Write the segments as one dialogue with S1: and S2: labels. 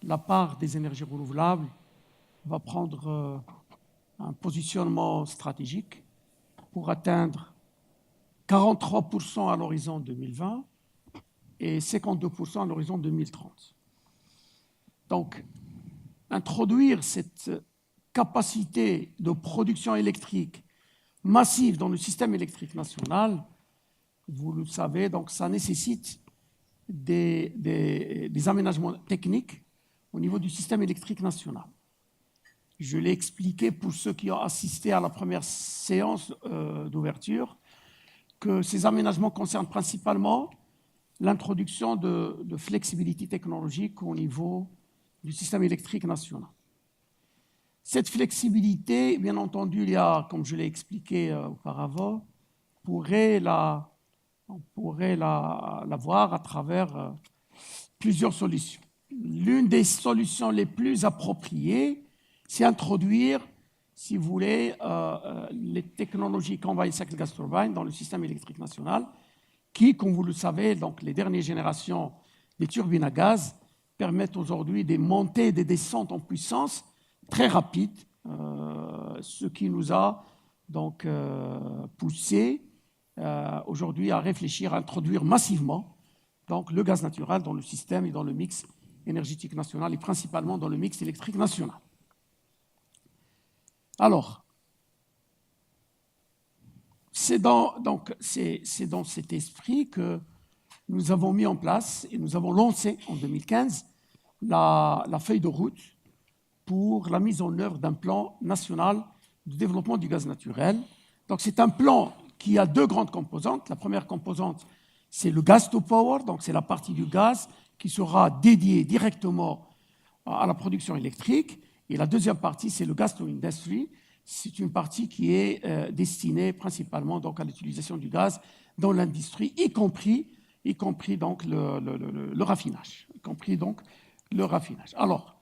S1: la part des énergies renouvelables va prendre un positionnement stratégique pour atteindre 43% à l'horizon 2020 et 52% à l'horizon 2030. Donc, introduire cette capacité de production électrique massive dans le système électrique national, vous le savez, donc ça nécessite des aménagements techniques au niveau du système électrique national. Je l'ai expliqué pour ceux qui ont assisté à la première séance d'ouverture, que ces aménagements concernent principalement l'introduction de flexibilité technologique au niveau du système électrique national. Cette flexibilité, bien entendu, il y a, comme je l'ai expliqué auparavant, on pourrait la voir à travers plusieurs solutions. L'une des solutions les plus appropriées, c'est introduire, si vous voulez, les technologies combined cycle gas turbine dans le système électrique national, qui, comme vous le savez, donc les dernières générations des turbines à gaz permettent aujourd'hui des montées et des descentes en puissance très rapides, ce qui nous a donc poussé aujourd'hui à réfléchir à introduire massivement donc, le gaz naturel dans le système et dans le mix énergétique national et principalement dans le mix électrique national. Alors, c'est dans cet esprit que nous avons mis en place et nous avons lancé en 2015 la feuille de route pour la mise en œuvre d'un plan national de développement du gaz naturel. Donc, c'est un plan qui a deux grandes composantes. La première composante, c'est le gas to power, donc c'est la partie du gaz qui sera dédiée directement à la production électrique. Et la deuxième partie, c'est le gas to industry. C'est une partie qui est destinée principalement donc, à l'utilisation du gaz dans l'industrie, y compris donc, le raffinage. Alors,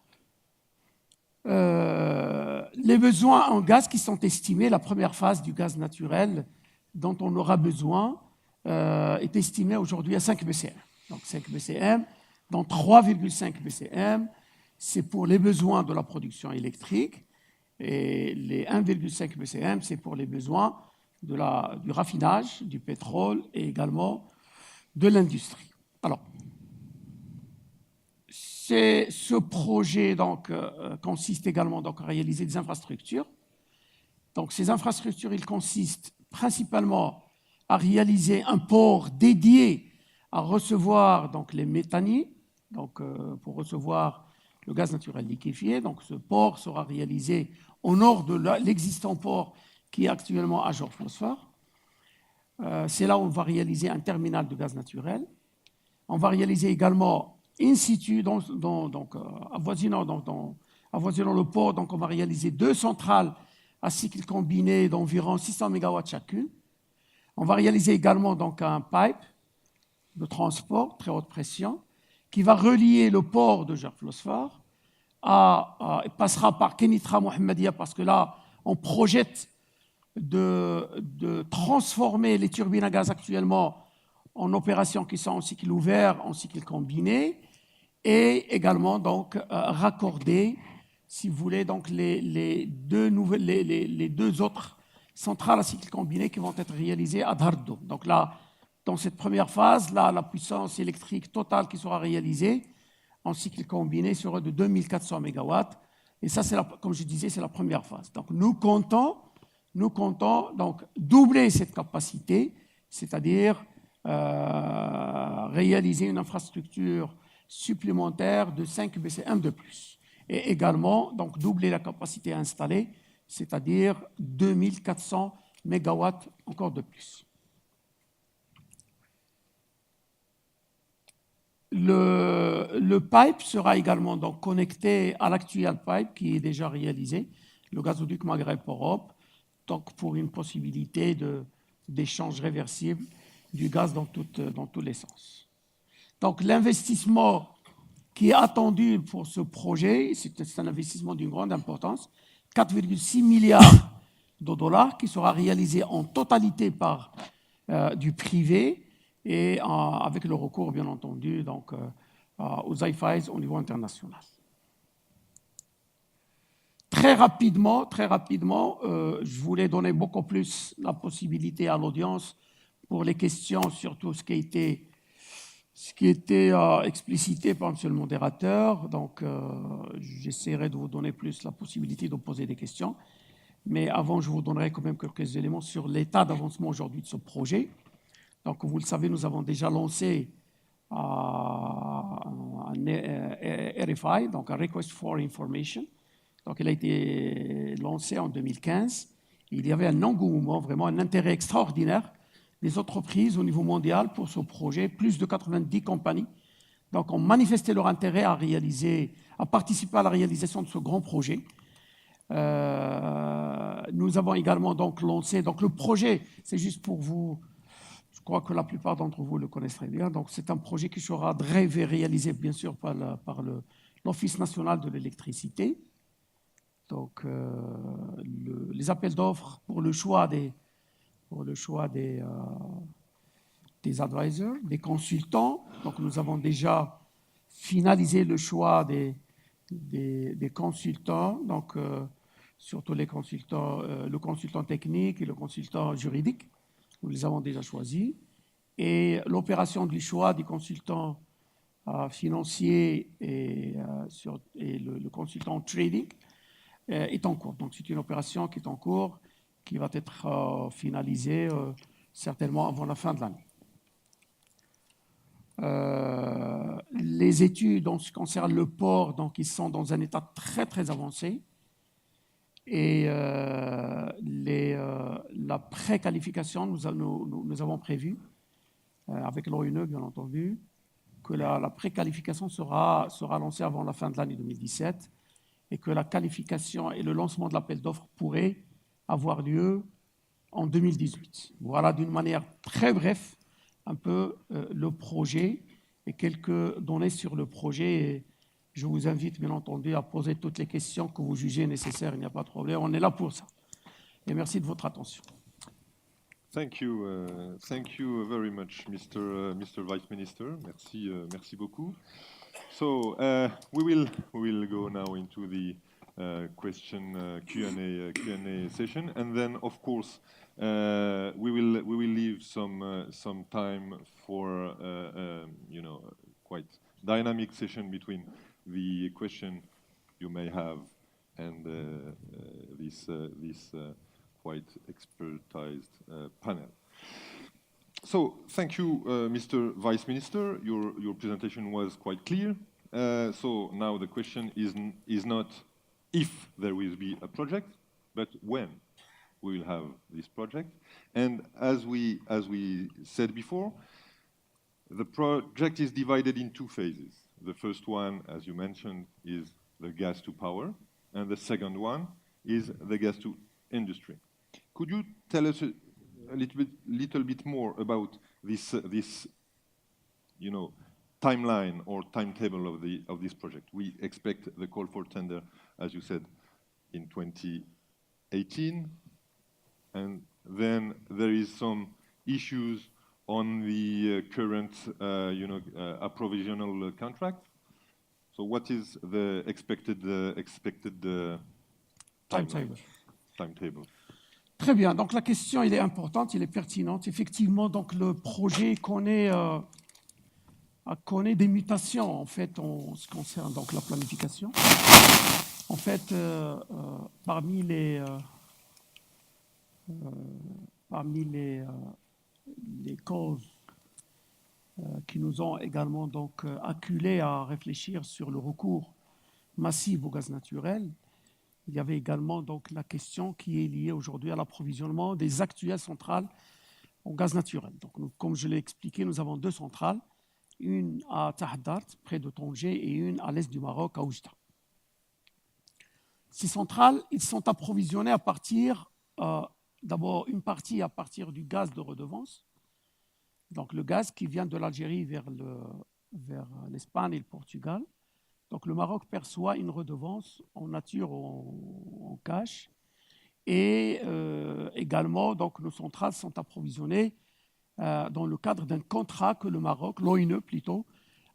S1: les besoins en gaz qui sont estimés, la première phase du gaz naturel dont on aura besoin est estimée aujourd'hui à 5 BCM. Donc 5 BCM, dans 3,5 BCM, c'est pour les besoins de la production électrique et les 1,5 BCM, c'est pour les besoins du raffinage, du pétrole et également de l'industrie. Alors, ce projet donc, consiste également donc, à réaliser des infrastructures. Donc, ces infrastructures, ils consistent principalement à réaliser un port dédié à recevoir donc, les méthaniers, donc, pour recevoir le gaz naturel liquéfié. Donc, ce port sera réalisé au nord de l'existant port qui est actuellement à Georges-Phosphore. C'est là où on va réaliser un terminal de gaz naturel. On va réaliser également in situ, avoisinant le port, donc on va réaliser 2 centrales à cycle combiné d'environ 600 MW chacune. On va réaliser également donc, un pipe de transport très haute pression qui va relier le port de Georges-Phosphore passera par Kenitra Mohammedia parce que là, on projette de transformer les turbines à gaz actuellement en opérations qui sont en cycle ouvert, en cycle combiné, et également donc raccorder, si vous voulez, donc les deux autres centrales à cycle combiné qui vont être réalisées à Dhardo. Donc là, dans cette première phase, là, la puissance électrique totale qui sera réalisée en cycle combiné sera de 2400 MW. Et ça, comme je disais, c'est la première phase. Donc nous comptons donc, doubler cette capacité, c'est-à-dire réaliser une infrastructure supplémentaire de 5 BCM de plus. Et également, donc, doubler la capacité installée, c'est-à-dire 2400 MW encore de plus. Le pipe sera également donc, connecté à l'actuel pipe qui est déjà réalisé, le gazoduc Maghreb-Europe, donc pour une possibilité d'échange réversible du gaz dans tous les sens. Donc l'investissement qui est attendu pour ce projet, c'est un investissement d'une grande importance, 4,6 milliards de dollars qui sera réalisé en totalité par du privé et avec le recours, bien entendu, donc, aux IFIs au niveau international. Très rapidement, je voulais donner beaucoup plus la possibilité à l'audience pour les questions, surtout ce qui était explicité par M. le modérateur. Donc, j'essaierai de vous donner plus la possibilité de poser des questions. Mais avant, je vous donnerai quand même quelques éléments sur l'état d'avancement aujourd'hui de ce projet. Donc, vous le savez, nous avons déjà lancé un RFI, donc un Request for Information. Donc, il a été lancé en 2015. Il y avait un engouement, vraiment un intérêt extraordinaire des entreprises au niveau mondial pour ce projet. Plus de 90 compagnies donc, ont manifesté leur intérêt à participer à la réalisation de ce grand projet. Nous avons également donc lancé, donc le projet, c'est juste pour vous, je crois que la plupart d'entre vous le connaissent très bien, donc c'est un projet qui sera réalisé bien sûr par l'Office national de l'électricité. Donc les appels d'offres pour le choix des advisors, des consultants. Donc nous avons déjà finalisé le choix des consultants, donc surtout les consultants, le consultant technique et le consultant juridique. Nous les avons déjà choisis. Et l'opération du choix des consultants financiers et le consultant trading est en cours. Donc c'est une opération qui est en cours, qui va être finalisée certainement avant la fin de l'année. Les études en ce qui concerne le port, donc ils sont dans un état très avancé. Et la préqualification, nous avons prévu, avec l'ONE bien entendu, que la préqualification sera lancée avant la fin de l'année 2017 et que la qualification et le lancement de l'appel d'offres pourraient avoir lieu en 2018. Voilà d'une manière très brève un peu le projet et quelques données sur le projet. Et je vous invite bien entendu à poser toutes les questions que vous jugez nécessaires, il n'y a pas de problème, on est là pour ça. Et merci de votre attention.
S2: Thank you very much, Mr. Vice Minister. Merci beaucoup. So we will go now into the question Q&A session, and then of course we will leave some time for quite dynamic session between the question you may have and this quite expertized panel. So thank you, Mr. Vice Minister. Your presentation was quite clear. So now the question is not if there will be a project, but when we will have this project. And as we said before, the project is divided in two phases. The first one, as you mentioned, is the gas to power, and the second one is the gas to industry. Could you tell us a little bit more about this timeline or timetable of this project? We expect the call for tender, as you said, in 2018, and then there is some issues on the current approvisional contract. So what is the expected timetable?
S1: Très bien. Donc la question, elle est importante, elle est pertinente. Effectivement, donc le projet connaît des mutations en fait en ce qui concerne donc la planification. En fait, parmi les causes qui nous ont également donc acculés à réfléchir sur le recours massif au gaz naturel, il y avait également donc la question qui est liée aujourd'hui à l'approvisionnement des actuelles centrales en gaz naturel. Donc, comme je l'ai expliqué, nous avons deux centrales, une à Tahdart, près de Tanger, et une à l'est du Maroc, à Oujda. Ces centrales, ils sont approvisionnés à partir, d'abord une partie à partir du gaz de redevance, donc le gaz qui vient de l'Algérie vers l'Espagne et le Portugal. Donc le Maroc perçoit une redevance en nature ou en cash. Et également, donc, nos centrales sont approvisionnées dans le cadre d'un contrat que le Maroc, l'ONE plutôt,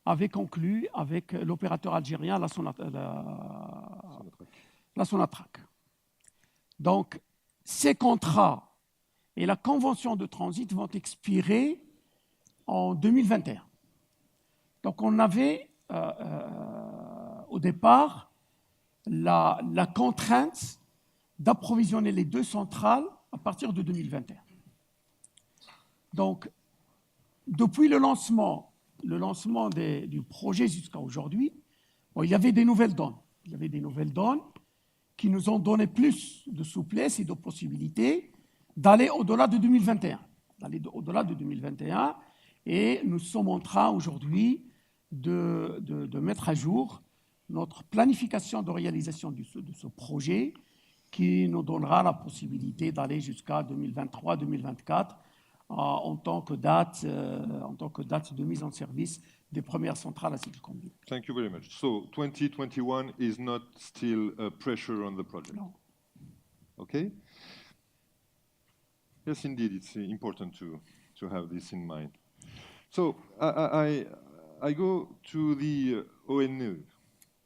S1: avait conclu avec l'opérateur algérien, la Sonatrach. Donc, ces contrats et la convention de transit vont expirer en 2021. Donc, on avait au départ la contrainte d'approvisionner les deux centrales à partir de 2021. Donc, depuis le lancement du projet jusqu'à aujourd'hui, bon, il y avait des nouvelles donnes. Il y avait des nouvelles donnes qui nous ont donné plus de souplesse et de possibilités d'aller au-delà de 2021. Et nous sommes en train aujourd'hui de mettre à jour notre planification de réalisation de ce projet qui nous donnera la possibilité d'aller jusqu'à 2023-2024 en tant que date de mise en service des premières centrales à cycle combiné.
S2: Thank you very much. So 2021 is not still a pressure on the project.
S1: Non.
S2: Okay? Yes, indeed, it's important to have this in mind. So I go to the ONE,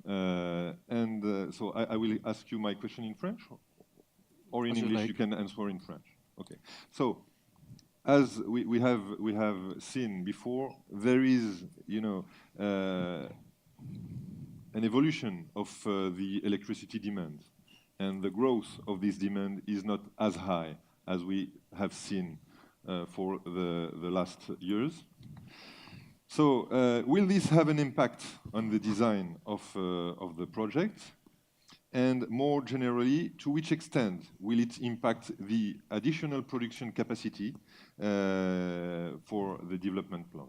S2: and so I will ask you my question in French, or in
S3: As you
S2: English.
S3: like.
S2: You can answer in French. Okay. So, as we have seen before, there is, an evolution of the electricity demand, and the growth of this demand is not as high as we have seen for the last years. So, will this have an impact on the design of the project? And more generally, to which extent will it impact the additional production capacity for the development plan?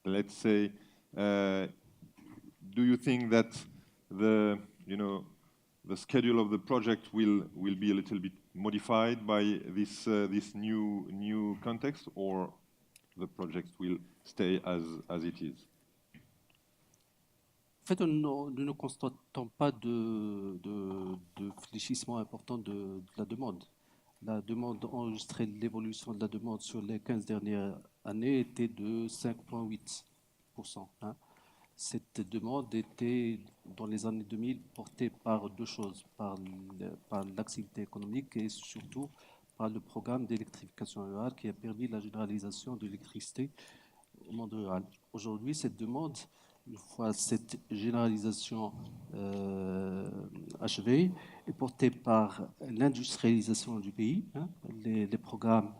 S2: Let's say, do you think that the schedule of the project will be a little bit modified by this new context, or the project will stay as it is?
S3: En fait, nous ne constatons pas de fléchissement important de la demande. La demande enregistrée, l'évolution de la demande sur les 15 dernières années était de 5,8%. Cette demande était, dans les années 2000, portée par deux choses, par l'activité économique et surtout par le programme d'électrification rurale qui a permis la généralisation de l'électricité au monde rural. Aujourd'hui, cette demande, une fois cette généralisation achevée, est portée par l'industrialisation du pays, les programmes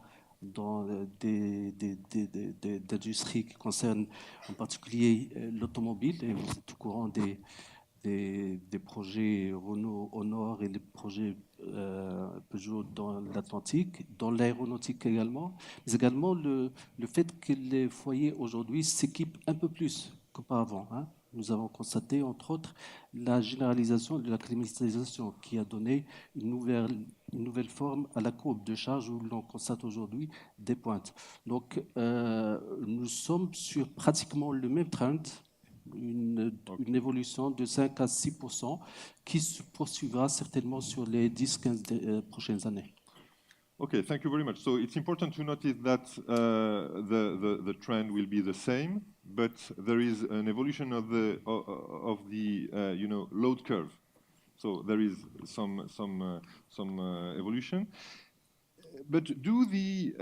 S3: d'industries qui concernent en particulier l'automobile, et vous êtes au courant des projets Renault au nord et les projets Peugeot dans l'Atlantique, dans l'aéronautique également, mais également le fait que les foyers aujourd'hui s'équipent un peu plus qu'auparavant. Nous avons constaté, entre autres, la généralisation de la climatisation qui a donné une nouvelle forme à la courbe de charge où l'on constate aujourd'hui des pointes. Donc, nous sommes sur pratiquement le même trend, une évolution de 5 à 6% qui se poursuivra certainement sur les 10-15 prochaines années.
S2: Okay, thank you very much. So it's important to notice that the trend will be the same, but there is an evolution of the load curve. So there is some evolution. But do the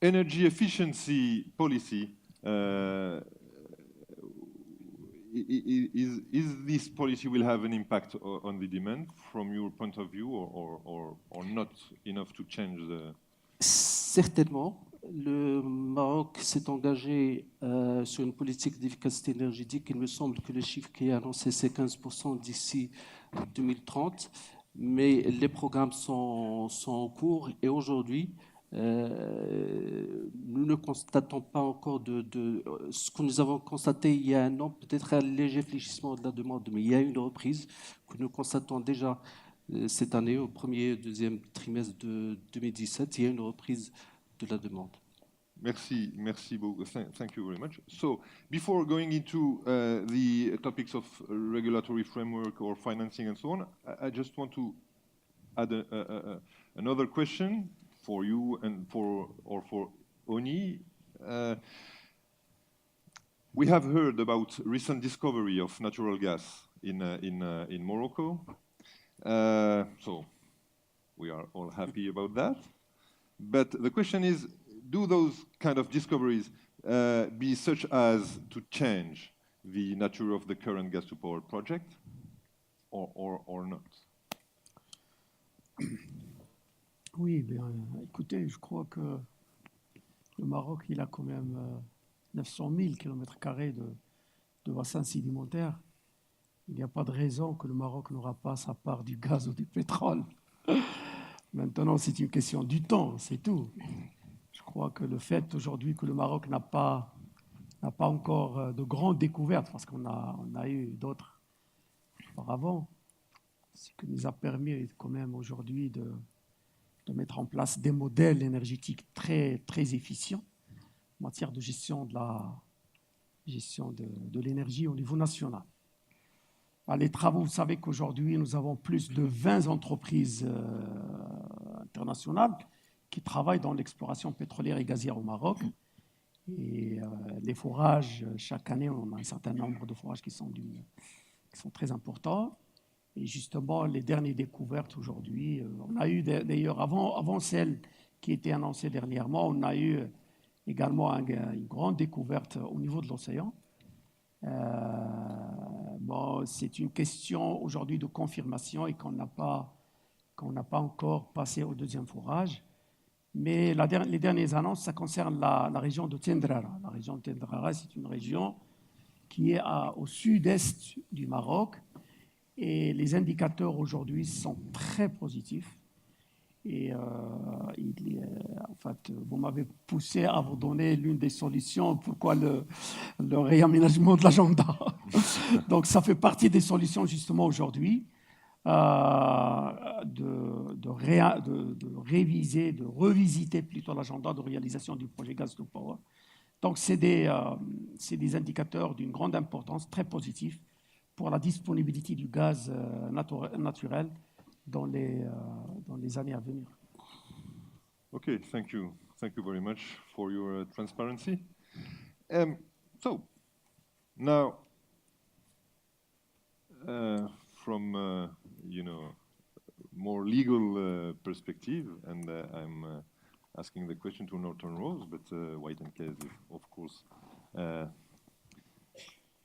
S2: energy efficiency policy is this policy will have an impact on the demand from your point of view, or not enough to change the...
S3: Certainement. Le Maroc s'est engagé sur une politique d'efficacité énergétique. Il me semble que le chiffre qui est annoncé, c'est 15% d'ici 2030. Mais les programmes sont en cours et aujourd'hui, nous ne constatons pas encore ce que nous avons constaté il y a un an, peut-être un léger fléchissement de la demande, mais il y a une reprise que nous constatons déjà cette année, au premier et deuxième trimestre de 2017, il y a une reprise de la demande.
S2: Merci beaucoup. Thank you very much. So, before going into the topics of regulatory framework or financing and so on, I just want to add another question for you and for ONE. We have heard about recent discovery of natural gas in Morocco. So we are all happy about that. But the question is, do those kind of discoveries be such as to change the nature of the current gas-to-power project, or not?
S1: Oui, bien, écoutez, je crois que le Maroc, il a quand même 900 000 km² de bassin sédimentaire. Il n'y a pas de raison que le Maroc n'aura pas sa part du gaz ou du pétrole. Maintenant, c'est une question du temps, c'est tout. Je crois que le fait aujourd'hui que le Maroc n'a pas encore de grandes découvertes, parce qu'on a eu d'autres auparavant, ce qui nous a permis quand même aujourd'hui de mettre en place des modèles énergétiques très, très efficients en matière de gestion de l'énergie au niveau national. Les travaux, vous savez qu'aujourd'hui, nous avons plus de 20 entreprises internationales qui travaillent dans l'exploration pétrolière et gazière au Maroc. Et les forages, chaque année, on a un certain nombre de forages qui sont très importants. Et justement, les dernières découvertes aujourd'hui, on a eu d'ailleurs, avant celle qui était annoncée dernièrement, on a eu également une grande découverte au niveau de l'océan. Bon, c'est une question aujourd'hui de confirmation et qu'on n'a pas encore passé au deuxième forage. Mais les dernières annonces, ça concerne la région de Tendrara. La région de Tendrara, c'est une région qui est au sud-est du Maroc. Et les indicateurs aujourd'hui sont très positifs. Et en fait, vous m'avez poussé à vous donner l'une des solutions. Pourquoi le réaménagement de l'agenda? Donc, ça fait partie des solutions justement aujourd'hui de revisiter plutôt l'agenda de réalisation du projet Gas-to-Power. Donc, c'est des indicateurs d'une grande importance, très positifs pour la disponibilité du gaz naturel dans les années à venir.
S2: Okay, thank you. Thank you very much for your transparency. So, now, from more legal perspective, and I'm asking the question to Norton Rose, but White and Case is, of course,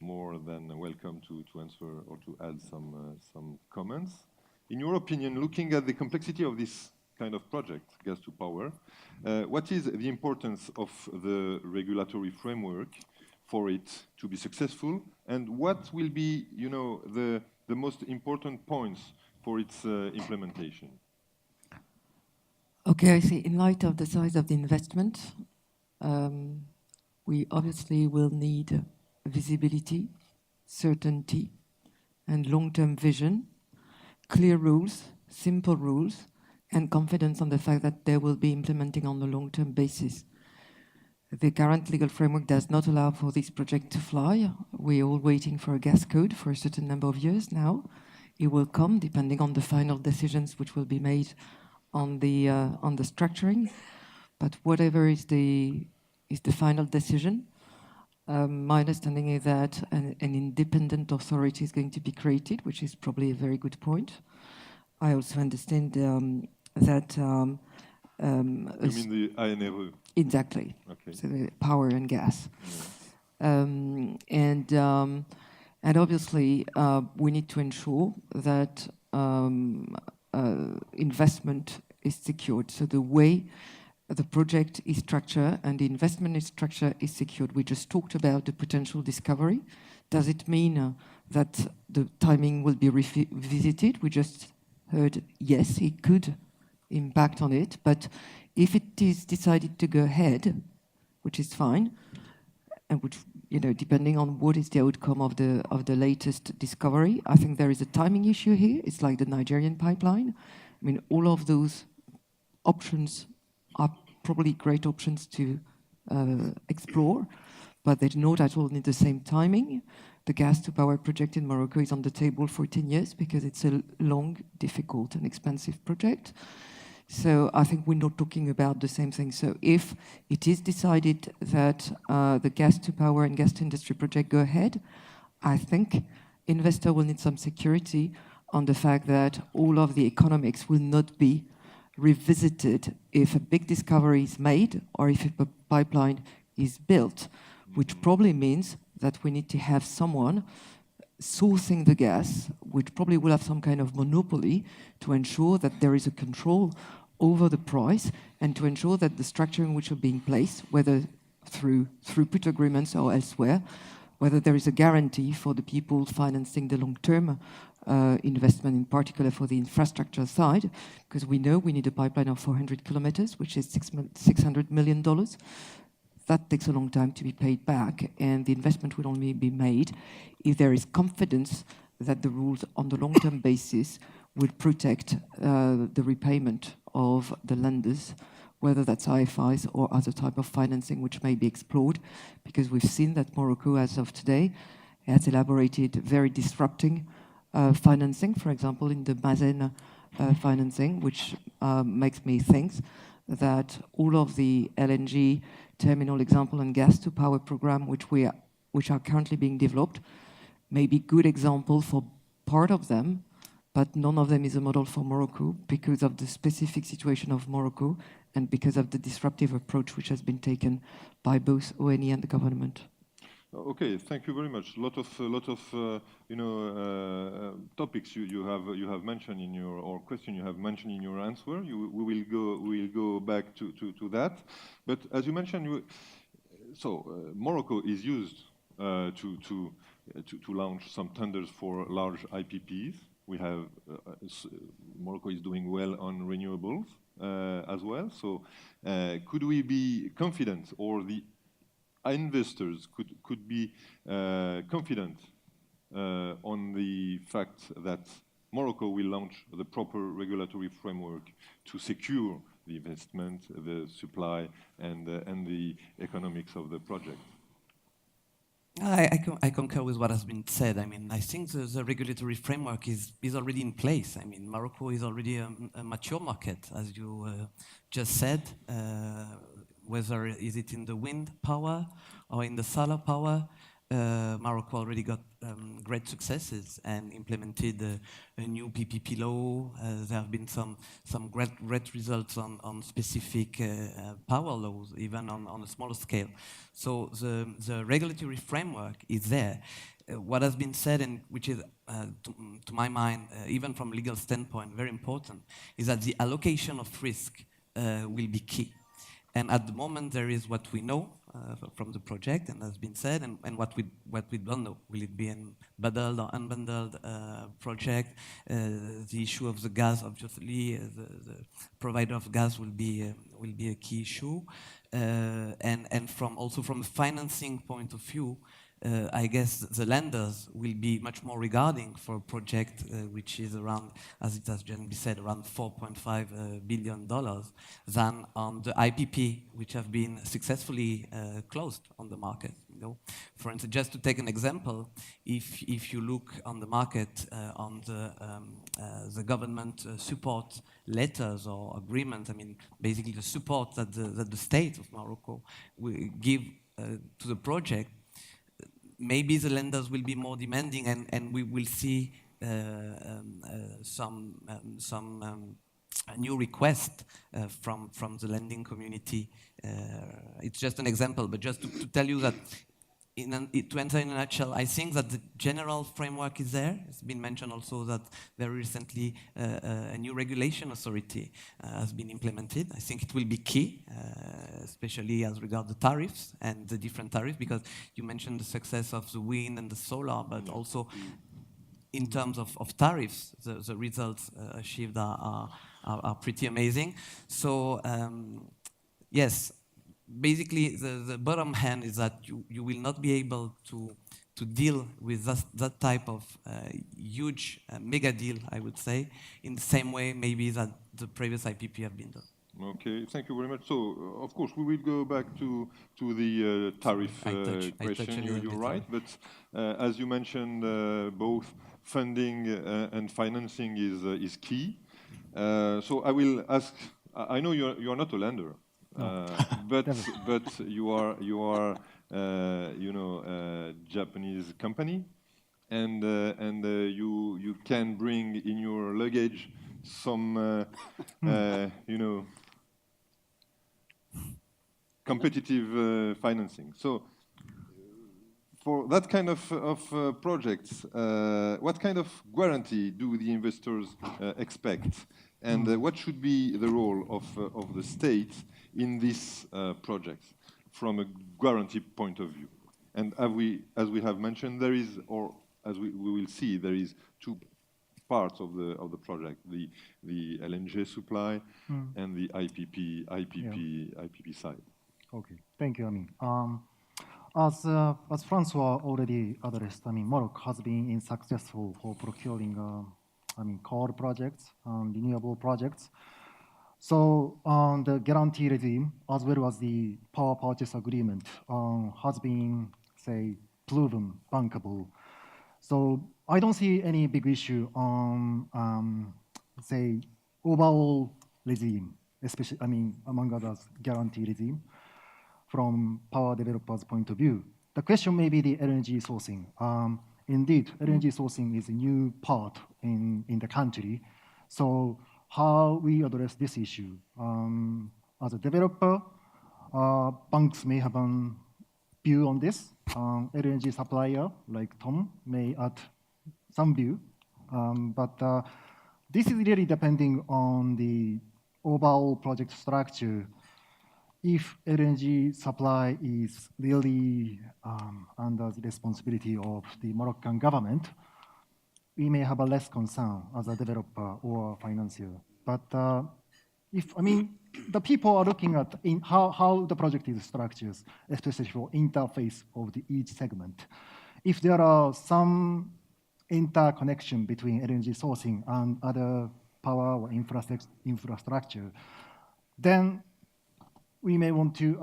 S2: more than welcome to answer or to add some comments. In your opinion, looking at the complexity of this kind of project, Gas-to-Power, what is the importance of the regulatory framework for it to be successful, and what will be, the most important points for its implementation?
S4: Okay, I see. In light of the size of the investment, we obviously will need visibility, certainty, and long-term vision, clear rules, simple rules, and confidence on the fact that they will be implementing on a long-term basis. The current legal framework does not allow for this project to fly. We're all waiting for a gas code for a certain number of years now. It will come depending on the final decisions which will be made on the structuring. But whatever is the final decision, my understanding is that an independent authority is going to be created, which is probably a very good point. I also understand that...
S2: you mean the ANRE?
S4: Exactly.
S2: Okay.
S4: So the power and gas. Yeah. And obviously, we need to ensure that investment is secured. So the way the project is structured and the investment structure is secured. We just talked about the potential discovery. Does it mean that the timing will be revisited? We just heard, yes, it could impact on it. But if it is decided to go ahead, which is fine, and which, depending on what is the outcome of the latest discovery, I think there is a timing issue here. It's like the Nigerian pipeline. I mean, all of those options are probably great options to explore, but they're not at all in the same timing. The gas-to-power project in Morocco is on the table for 10 years because it's a long, difficult, and expensive project. So I think we're not talking about the same thing. So if it is decided that the gas-to-power and gas-to-industry project go ahead, I think investor will need some security on the fact that all of the economics will not be revisited if a big discovery is made or if a pipeline is built, which probably means that we need to have someone sourcing the gas, which probably will have some kind of monopoly to ensure that there is a control over the price and to ensure that the structuring which are being placed, whether through throughput agreements or elsewhere, whether there is a guarantee for the people financing the long-term investment, in particular for the infrastructure side, because we know we need a pipeline of 400 kilometers, which is $600 million. That takes a long time to be paid back, and the investment will only be made if there is confidence that the rules on the long-term basis will protect the repayment of the lenders, whether that's IFIs or other type of financing which may be explored, because we've seen that Morocco, as of today, has elaborated very disrupting financing, for example, in the Mazen financing, which makes me think that all of the LNG terminal example and gas to power program which are currently being developed may be good example for part of them, but none of them is a model for Morocco because of the specific situation of Morocco and because of the disruptive approach which has been taken by both ONE and the government.
S2: Okay, thank you very much. A lot of topics you have mentioned in your or question you have mentioned in your answer. We will go back to that. But as you mentioned, Morocco is used to launch some tenders for large IPPs. We have Morocco is doing well on renewables as well. So could we be confident, or the investors could be confident on the fact that Morocco will launch the proper regulatory framework to secure the investment, the supply, and the economics of the project?
S5: I concur with what has been said. I mean, I think the regulatory framework is already in place. I mean, Morocco is already a mature market, as you just said. Whether is it in the wind power or in the solar power, Morocco already got great successes and implemented a new PPP law. There have been some great results on specific power laws, even on a smaller scale. So the regulatory framework is there. What has been said, and which is, to my mind, even from a legal standpoint, very important, is that the allocation of risk will be key. And at the moment, there is what we know from the project, and has been said, and what we don't know. Will it be a bundled or unbundled project? The issue of the gas, obviously, the provider of gas will be a key issue. And also from a financing point of view, I guess the lenders will be much more regarding for a project which is around, as it has generally said, around $4.5 billion than on the IPP, which have been successfully closed on the market. You know? For instance, just to take an example, if you look on the market on the government support letters or agreements, I mean, basically the support that the state of Morocco will give to the project, maybe the lenders will be more demanding, and we will see some new requests from the lending community. It's just an example, but just to tell you that, to answer in a nutshell, I think that the general framework is there. It's been mentioned also that very recently a new regulation authority has been implemented. I think it will be key, especially as regards the tariffs and the different tariffs, because you mentioned the success of the wind and the solar, but also in terms of tariffs, the results achieved are pretty amazing. So yes, basically the bottom hand is that you will not be able to deal with that type of huge mega deal, I would say, in the same way maybe that the previous IPP have been done.
S2: Okay, thank you very much. So, of course, we will go back to the tariff question. You're right, but as you mentioned, both funding and financing is key. So I will ask. I know you're not a lender, but you are a Japanese company. and you can bring in your luggage some you know, competitive financing. So for that kind of projects, what kind of guarantee do the investors expect? And what should be the role of the state in these projects from a guarantee point of view? And as we have mentioned, there is, or as we will see, there is two parts of the project: the LNG supply and the IPP side.
S6: Okay, thank you, Amin. As Francois already addressed, I mean, Morocco has been successful for procuring, coal projects and renewable projects. So the guarantee regime, as well as the power purchase agreement, has been, say, proven bankable. So I don't see any big issue on, say, overall regime, especially, among others, guarantee regime, from power developers' point of view. The question may be the LNG sourcing. Indeed, LNG sourcing is a new part in the country. So how we address this issue? As a developer, banks may have a view on this. LNG supplier, like Tom, may add some view. But this is really depending on the overall project structure. If LNG supply is really under the responsibility of the Moroccan government, we may have a less concern as a developer or financier. But the people are looking at how the project is structured, especially for interface of each segment. If there are some interconnection between LNG sourcing and other power or infrastructure, then we may want to,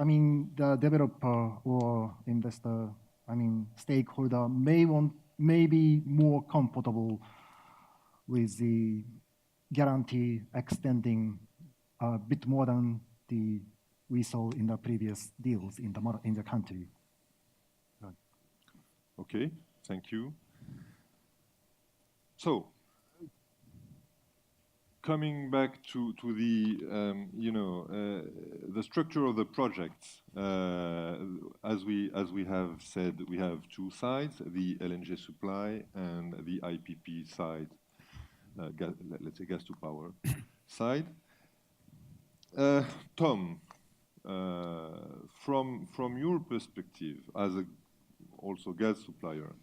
S6: the developer or investor, stakeholder may be more comfortable with the guarantee extending a bit more than we saw in the previous deals in the country.
S2: Okay, thank you. So, coming back to the the structure of the project, as we have said, we have two sides: the LNG supply and the IPP side, let's say gas to power side. Tom, from your perspective as also gas supplier,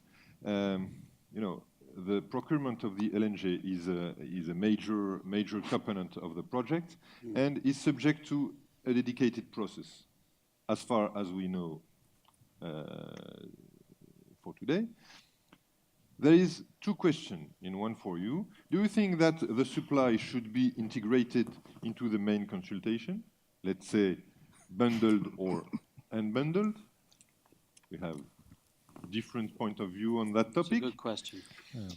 S2: the procurement of the LNG is a major component of the project and is subject to a dedicated process, as far as we know for today. There is two questions in one for you. Do you think that the supply should be integrated into the main consultation? Let's say bundled or unbundled? We have different point of view on that topic.
S7: That's a good question.
S6: Yeah.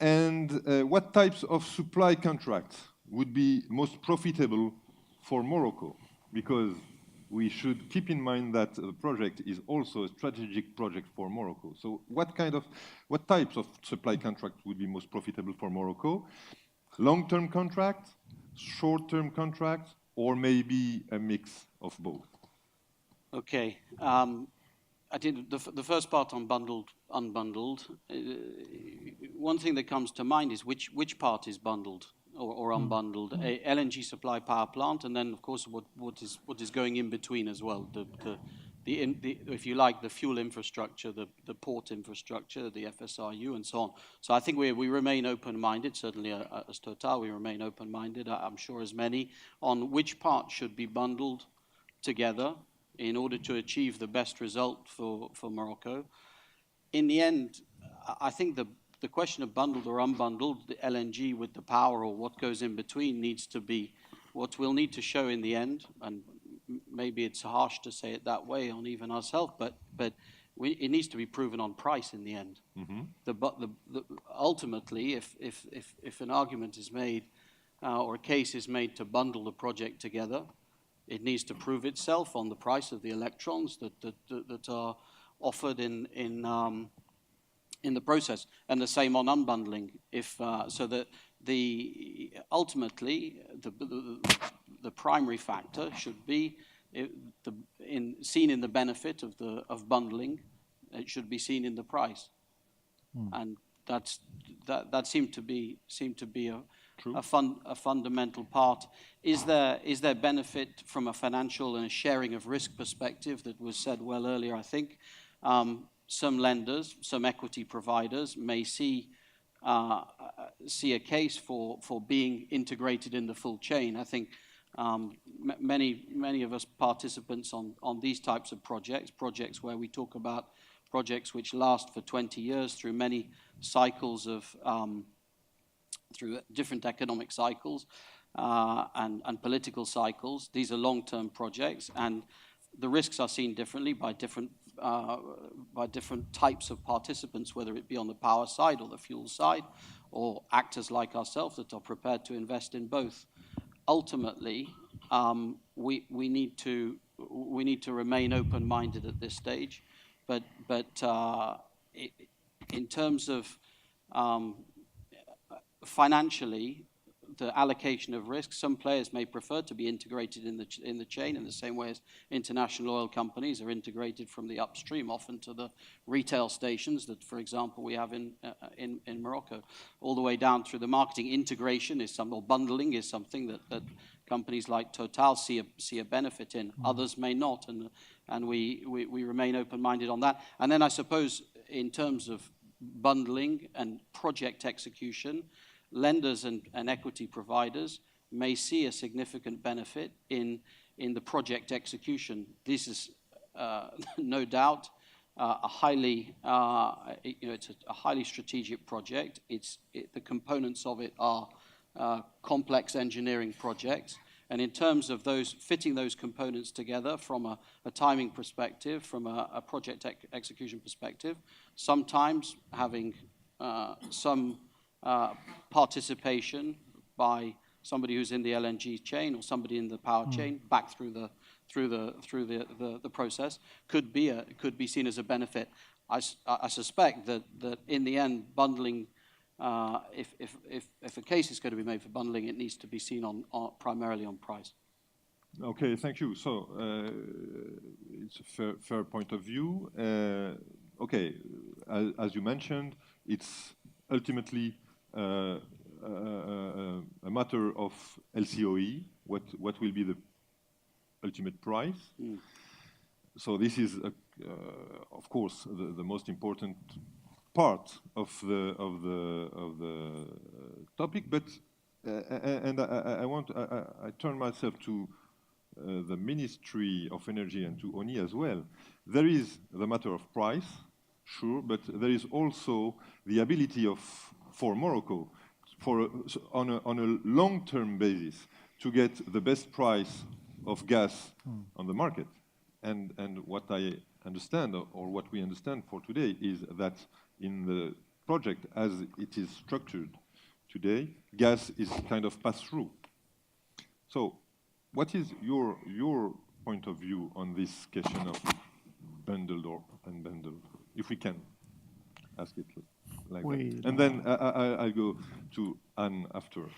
S2: And what types of supply contracts would be most profitable for Morocco? Because we should keep in mind that the project is also a strategic project for Morocco. So what types of supply contracts would be most profitable for Morocco? Long-term contracts, short-term contracts, or maybe a mix of both?
S7: Okay. I did the first part on bundled, unbundled. One thing that comes to mind is which part is bundled or unbundled. A LNG supply power plant, and then of course what is going in between as well. If you like, the fuel infrastructure, the port infrastructure, the FSRU, and so on. So I think we remain open-minded. Certainly, as Total, we remain open-minded. I'm sure as many on which part should be bundled together in order to achieve the best result for Morocco. In the end, I think the question of bundled or unbundled, the LNG with the power or what goes in between needs to be what we'll need to show in the end, and maybe it's harsh to say it that way on even ourselves, but it needs to be proven on price in the end. Mm-hmm. Ultimately, if an argument is made or a case is made to bundle the project together, it needs to prove itself on the price of the electrons that are offered in in the process, and the same on unbundling. If so, that ultimately the primary factor should be seen in the benefit of bundling. It should be seen in the price, and that seemed to be a fundamental part. Is there benefit from a financial and a sharing of risk perspective that was said well earlier? I think some lenders, some equity providers may see a case for being integrated in the full chain. I think many of us participants on these types of projects where we talk about projects which last for 20 years through many cycles of through different economic cycles and political cycles. These are long-term projects, and the risks are seen differently by different types of participants, whether it be on the power side or the fuel side, or actors like ourselves that are prepared to invest in both. Ultimately, we need to remain open-minded at this stage, but in terms of financially, the allocation of risk, some players may prefer to be integrated in the chain in the same way as international oil companies are integrated from the upstream often to the retail stations that, for example, we have in Morocco, all the way down through the marketing. Integration is or bundling is something that companies like Total see a benefit in. Others may not, and we remain open-minded on that. And then I suppose in terms of bundling and project execution, lenders and equity providers may see a significant benefit in the project execution. This is no doubt a highly it's a highly strategic project. The components of it are complex engineering projects, and in terms of fitting those components together from a timing perspective, from a project execution perspective, sometimes having some participation by somebody who's in the LNG chain or somebody in the power chain back through the process could be seen as a benefit. I suspect that in the end, bundling, if a case is going to be made for bundling, it needs to be seen primarily on price.
S2: Okay, thank you. So it's a fair point of view. Okay, as you mentioned, it's ultimately a matter of LCOE, what will be the ultimate price. So this is, of course, the most important part of the topic. But I turn myself to the Ministry of Energy and to ONI as well. There is the matter of price, sure, but there is also the ability for Morocco, on a long-term basis, to get the best price of gas on the market. And what I understand, or what we understand for today, is that in the project as it is structured today, gas is kind of pass-through. So what is your point of view on this question of bundled or unbundled, if we can ask it like that? And then I'll go to Anne after.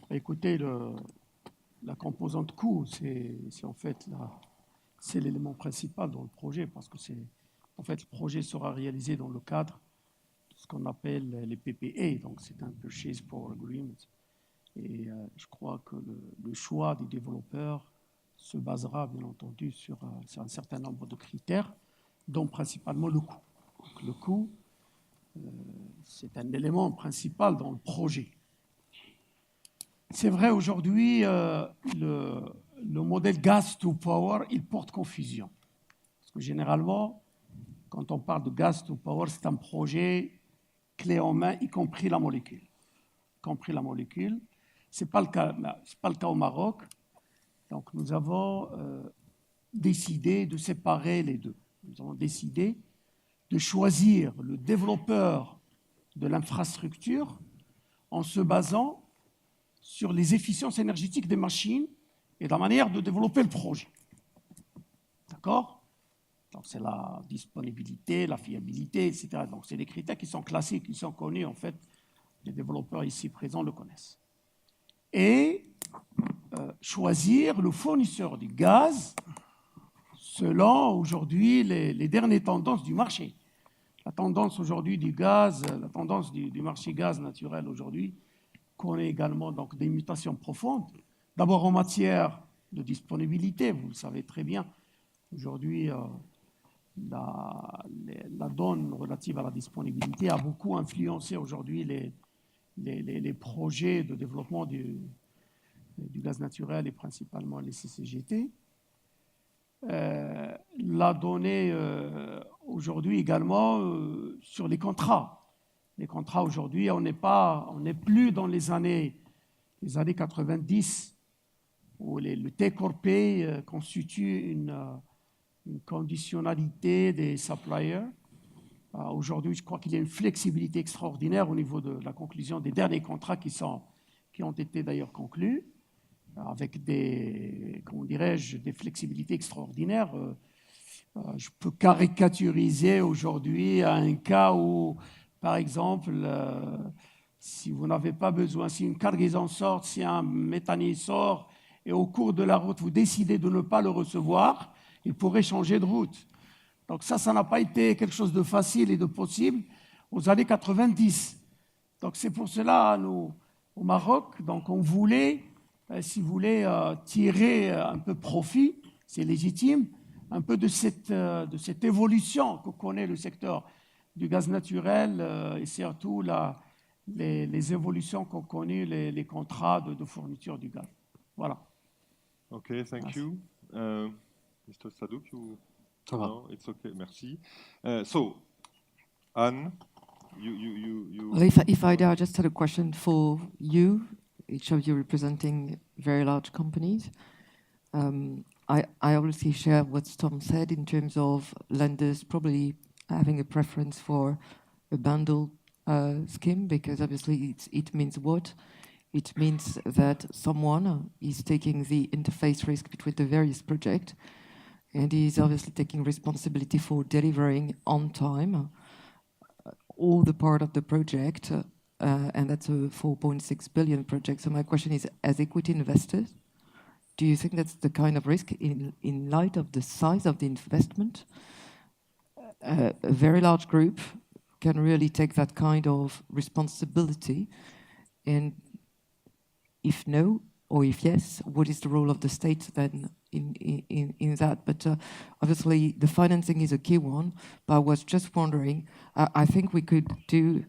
S1: Écoutez, la composante coût, c'est en fait c'est l'élément principal dans le projet, parce que en fait, le projet sera réalisé dans le cadre de ce qu'on appelle les PPA, donc c'est un Purchase Power Agreement. Et je crois que le choix des développeurs se basera, bien entendu, sur un certain nombre de critères, dont principalement le coût. Donc, le coût, c'est un élément principal dans le projet. C'est vrai, aujourd'hui, le modèle gas to power, il porte confusion. Parce que généralement, quand on parle de gas to power, c'est un projet clé en main, y compris la molécule. Ce n'est pas le cas au Maroc. Donc, nous avons décidé de séparer les deux. Nous avons décidé de choisir le développeur de l'infrastructure en se basant sur les efficiences énergétiques des machines et la manière de développer le projet. D'accord ? Donc c'est la disponibilité, la fiabilité, etc. Donc c'est des critères qui sont classiques, qui sont connus en fait. Les développeurs ici présents le connaissent. Et choisir le fournisseur du gaz selon aujourd'hui les dernières tendances du marché. La tendance aujourd'hui du gaz, la tendance du marché gaz naturel aujourd'hui connaît également donc des mutations profondes. D'abord en matière de disponibilité, vous le savez très bien. Aujourd'hui, la donne relative à la disponibilité a beaucoup influencé aujourd'hui les projets de développement du gaz naturel et principalement les CCGT. La donnée aujourd'hui également sur les contrats. Les contrats aujourd'hui, on n'est plus dans les années 90 où le take-or-pay constitue une conditionnalité des suppliers. Aujourd'hui, je crois qu'il y a une flexibilité extraordinaire au niveau de la conclusion des derniers contrats qui ont été d'ailleurs conclus, avec des flexibilités extraordinaires. Je peux caricaturiser aujourd'hui un cas où, par exemple, si vous n'avez pas besoin, si une cargaison sort, si un méthanier sort, et au cours de la route, vous décidez de ne pas le recevoir, il pourrait changer de route. Donc ça n'a pas été quelque chose de facile et de possible aux années 90. Donc c'est pour cela, nous, au Maroc, donc on voulait, si vous voulez, tirer un peu profit, c'est légitime, un peu de cette évolution que connaît le secteur du gaz naturel et surtout les évolutions qu'ont connues les contrats de fourniture du gaz. Voilà.
S2: Okay, thank you. Mr. Sadouk, you...
S3: Ça va.
S2: No, it's okay, merci. So, Anne, you...
S4: Well, if I dare, I just had a question for you, each of you representing very large companies. I obviously share what Tom said in terms of lenders probably having a preference for a bundle scheme, because obviously it means what? It means that someone is taking the interface risk between the various projects, and is obviously taking responsibility for delivering on time all the part of the project, and that's a 4.6 billion project. So my question is, as equity investors, do you think that's the kind of risk in light of the size of the investment? A very large group can really take that kind of responsibility, and if no, or if yes, what is the role of the state then in that? But obviously the financing is a key one, but I was just wondering, I think we could do,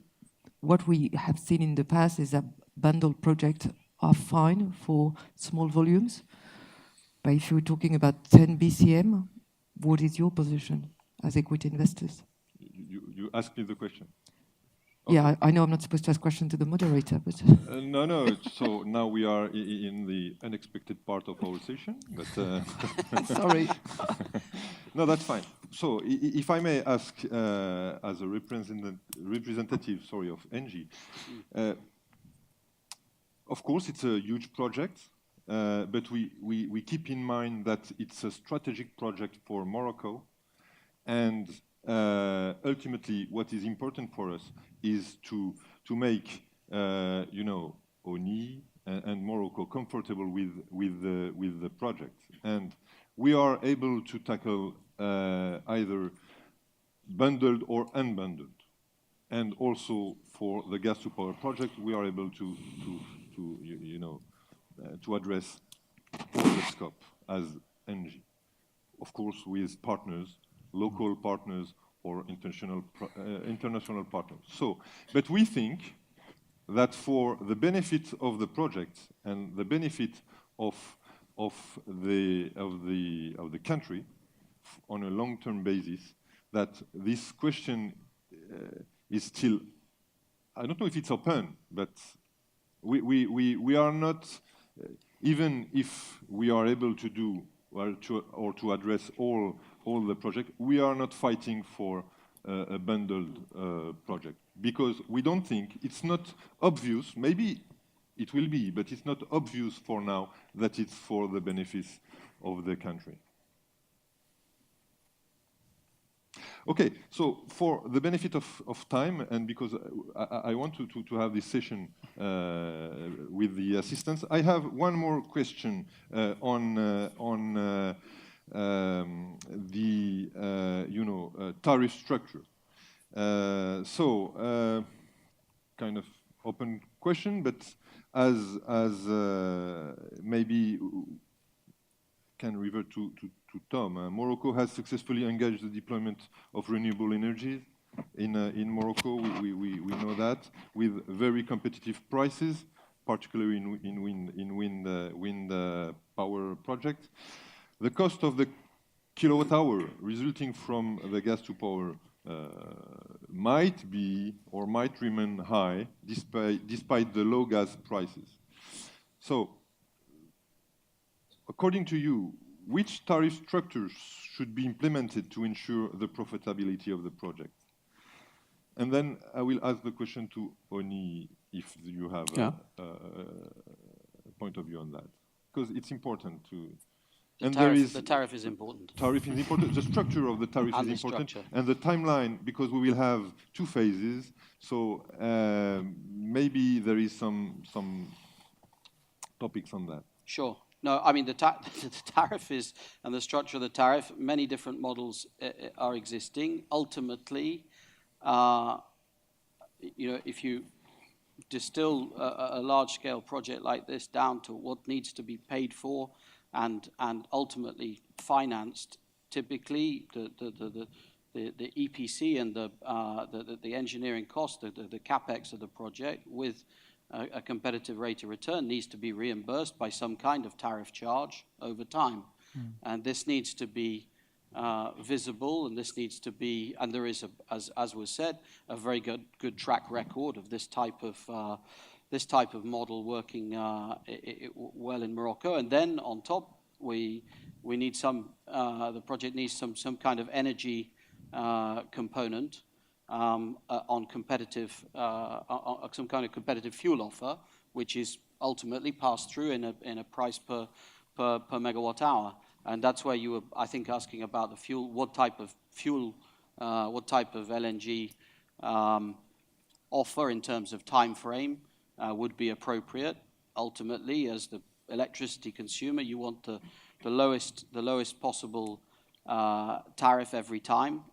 S4: what we have seen in the past is that bundled projects are fine for small volumes, but if you're talking about 10 BCM, what is your position as equity investors?
S2: You asked me the question.
S4: Yeah, I know I'm not supposed to ask questions to the moderator, but...
S2: No. So now we are in the unexpected part of our session. But,
S4: Sorry.
S2: No, that's fine. So if I may ask, as a representative, of ENGIE, of course it's a huge project, but we keep in mind that it's a strategic project for Morocco, and ultimately what is important for us is to make ONI and Morocco comfortable with the project, and we are able to tackle either bundled or unbundled, and also for the gas to power project we are able to address all the scope as ENGIE, of course with partners, local partners or international partners. So, but we think that for the benefit of the project and the benefit of the country on a long-term basis, that this question is still, I don't know if it's open, but we are not, even if we are able to do or to address all the project, we are not fighting for a bundled project, because we don't think, it's not obvious, maybe it will be, but it's not obvious for now that it's for the benefits of the country. Okay, so for the benefit of time, and because I want to have this session with the assistants, I have one more question on the tariff structure. Kind of open question, but as maybe can revert to Tom. Morocco has successfully engaged the deployment of renewable energies in Morocco. We know that with very competitive prices, particularly in wind power projects. The cost of the kilowatt hour resulting from the gas to power might be or might remain high despite the low gas prices. So, according to you, which tariff structures should be implemented to ensure the profitability of the project? And then I will ask the question to Oni if you have a point of view on that, because it's important to.
S7: The tariff is important.
S2: Tariff is important. The structure of the tariff is important, and the timeline, because we will have 2 phases. So maybe there is some topics on that.
S7: Sure. No, I mean the tariff is, and the structure of the tariff. Many different models are existing. Ultimately, if you distill a large-scale project like this down to what needs to be paid for and ultimately financed, typically the EPC and the engineering cost, the capex of the project with a competitive rate of return needs to be reimbursed by some kind of tariff charge over time. And this needs to be visible, and this needs to be, and there is, as was said, a very good track record of this type of model working well in Morocco. And then on top, we need the project needs some kind of energy component on competitive, some kind of competitive fuel offer, which is ultimately passed through in a price per megawatt hour. And that's where you were, I think, asking about the fuel, what type of fuel, what type of LNG offer in terms of time frame would be appropriate. Ultimately, as the electricity consumer, you want the lowest possible tariff every time.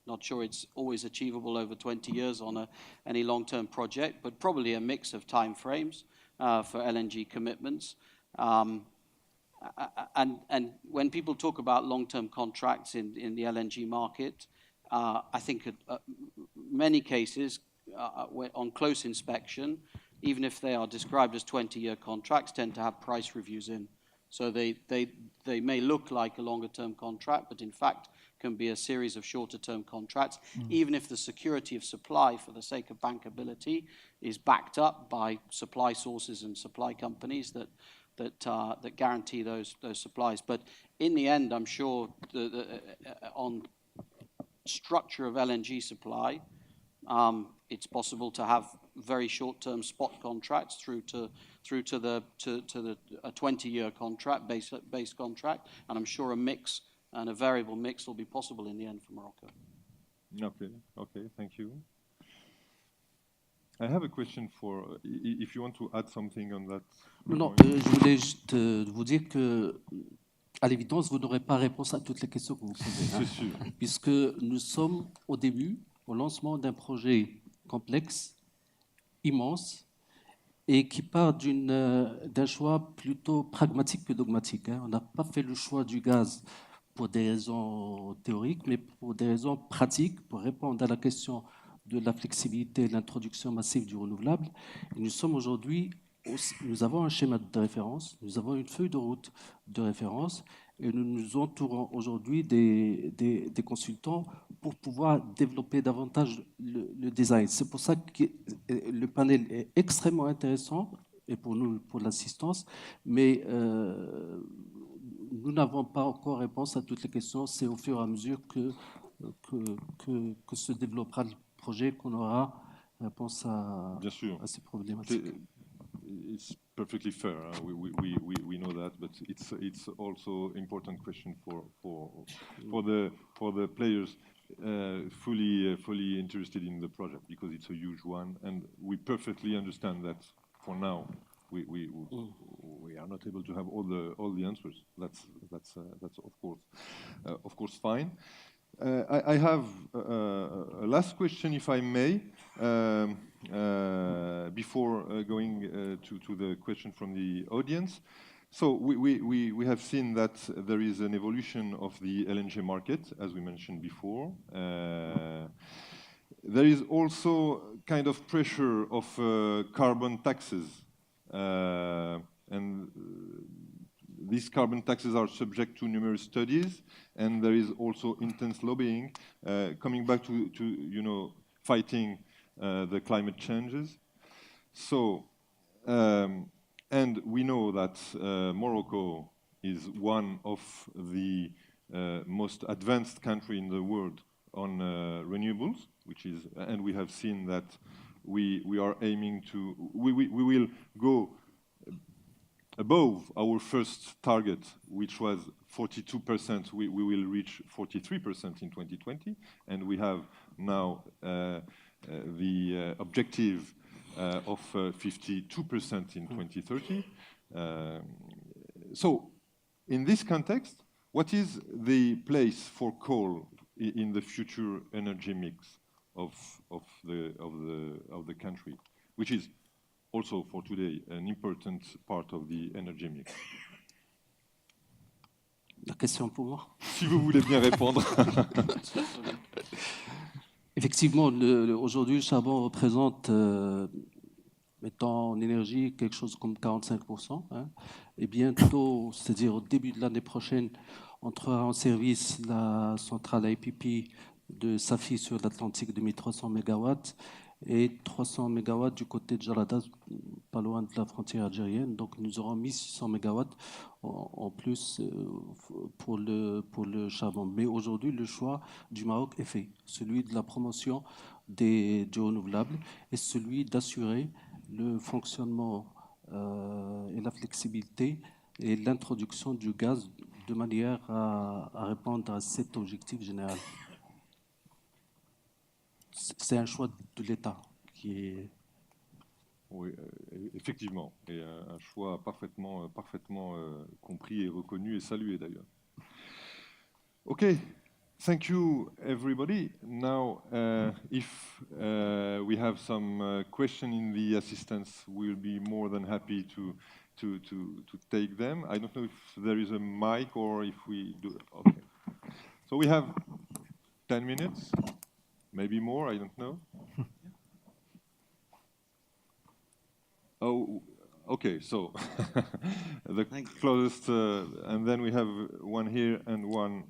S7: Not sure it's always achievable over 20 years on any long-term project, but probably a mix of time frames for LNG commitments. And when people talk about long-term contracts in the LNG market, I think many cases on close inspection, even if they are described as 20-year contracts, tend to have price reviews in. So they may look like a longer-term contract, but in fact can be a series of shorter-term contracts, even if the security of supply, for the sake of bankability, is backed up by supply sources and supply companies that guarantee those supplies. But in the end, I'm sure on structure of LNG supply, it's possible to have very short-term spot contracts through to a 20-year contract, base contract, and I'm sure a mix and a variable mix will be possible in the end for Morocco.
S2: Okay, thank you. I have a question for, if you want to add something on that.
S3: Non, je voulais juste vous dire que, à l'évidence, vous n'aurez pas réponse à toutes les questions que vous posez.
S2: C'est sûr.
S3: Puisque nous sommes au début, au lancement d'un projet complexe, immense, et qui part d'un choix plutôt pragmatique que dogmatique. On n'a pas fait le choix du gaz pour des raisons théoriques, mais pour des raisons pratiques, pour répondre à la question de la flexibilité et de l'introduction massive du renouvelable. Et nous sommes aujourd'hui, nous avons un schéma de référence, nous avons une feuille de route de référence, et nous nous entourons aujourd'hui des consultants pour pouvoir développer davantage le design. C'est pour ça que le panel est extrêmement intéressant, et pour nous, pour l'assistance, mais nous n'avons pas encore réponse à toutes les questions. C'est au fur et à mesure que se développera le projet qu'on aura réponse à ces problématiques.
S2: It's perfectly fair. We know that, but it's also important question for the players. fully interested in the project because it's a huge one, and we perfectly understand that for now we are not able to have all the answers. That's of course fine. I have a last question, if I may, before going to the question from the audience. So we have seen that there is an evolution of the LNG market, as we mentioned before. There is also kind of pressure of carbon taxes, and these carbon taxes are subject to numerous studies, and there is also intense lobbying, coming back to fighting the climate changes. So, and we know that Morocco is one of the most advanced country in the world on renewables, and we have seen that we are aiming to, we will go above our first target, which was 42%. We will reach 43% in 2020, and we have now the objective of 52% in 2030. So, in this context, what is the place for coal in the future energy mix of the country, which is also for today an important part of the energy mix?
S3: La question pour moi.
S2: Si vous voulez bien répondre.
S3: Effectivement, aujourd'hui, le charbon représente, mettons en énergie, quelque chose comme 45%. Hein, et bientôt, c'est-à-dire au début de l'année prochaine, entrera en service la centrale IPP de Safi sur l'Atlantique de 1300 MW et 300 MW du côté de Jarada, pas loin de la frontière algérienne. Donc nous aurons 1600 MW en plus pour le charbon. Mais aujourd'hui, le choix du Maroc est fait, celui de la promotion du renouvelable et celui d'assurer le fonctionnement et la flexibilité et l'introduction du gaz de manière à répondre à cet objectif général. C'est un choix de l'État qui est...
S2: Oui, effectivement, et un choix parfaitement compris et reconnu et salué d'ailleurs. Okay, thank you everybody. Now, if we have some question in the assistance, we'll be more than happy to take them. I don't know if there is a mic or if we do. Okay, so we have 10 minutes. Maybe more, I don't know. Oh, okay, so the closest, and then we have one here and one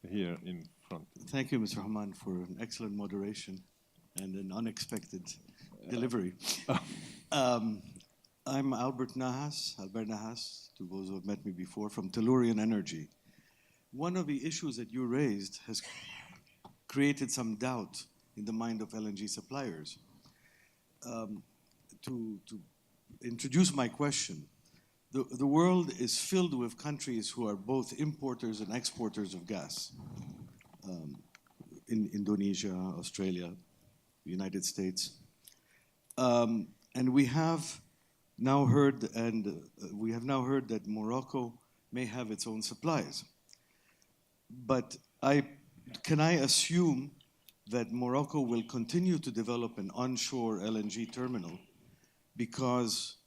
S2: here in front.
S8: Thank you, Mr. Haman, for an excellent moderation and an unexpected delivery. I'm Albert Nahas, to those who have met me before, from Tellurian Energy. One of the issues that you raised has created some doubt in the mind of LNG suppliers. To introduce my question, the world is filled with countries who are both importers and exporters of gas. In Indonesia, Australia, the United States. And we have now heard that Morocco may have its own supplies. But can I assume that Morocco will continue to develop an onshore LNG terminal because